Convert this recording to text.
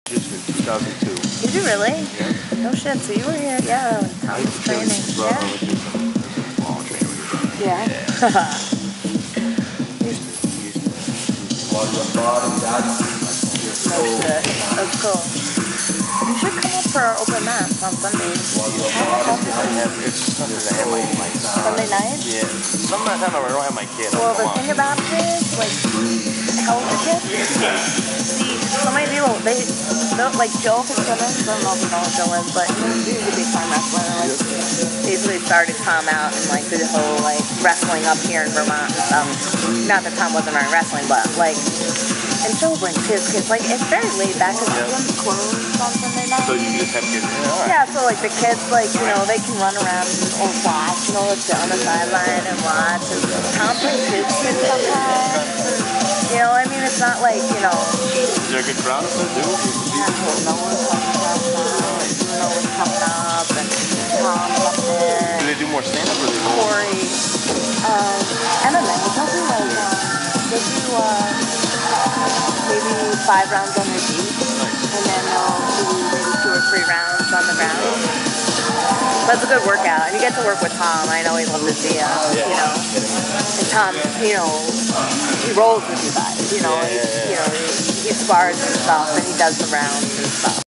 Jiu-Jitsu in 2002. Did you really? Yeah. No shit. So you were here, yeah, when Tom was training. I went to some small training with your brother. Yeah. No shit. That's cool. You should come up for our open mats on Sundays. It's sometimes I have my son. Sunday night? Yeah. Sometimes I don't have my kid. Well, the thing about it is, like, healthy kids. See, so many people, they'll, like Joe Fitzsimmons, I don't know if you know who Joe is, but he's a big time wrestler. Like, basically started Tom out and like did the whole like wrestling up here in Vermont and stuff. Not that Tom wasn't around wrestling, but like, and Joe brings his kids. Like, it's very laid back because everyone's closed on Sunday night. So you just have kids. Yeah, so like the kids, like, you know, they can run around or watch, you know, like sit on the sideline and watch. And Tom brings his kids sometimes. You know, I mean, it's not like, you know. Is there a good crowd up there, dude? Yeah, no one's coming up, and Tom's up there. Do they do more stand-up or do they do Corey, MMA, they'll do like, they do maybe 5 rounds on their feet, and then they'll do maybe 2 or 3 rounds on the ground. But it's a good workout, and you get to work with Tom. I know he loves to see you, you know. And Tom, you know, he rolls with you guys, you know. He spars and stuff, and he does the rounds and stuff.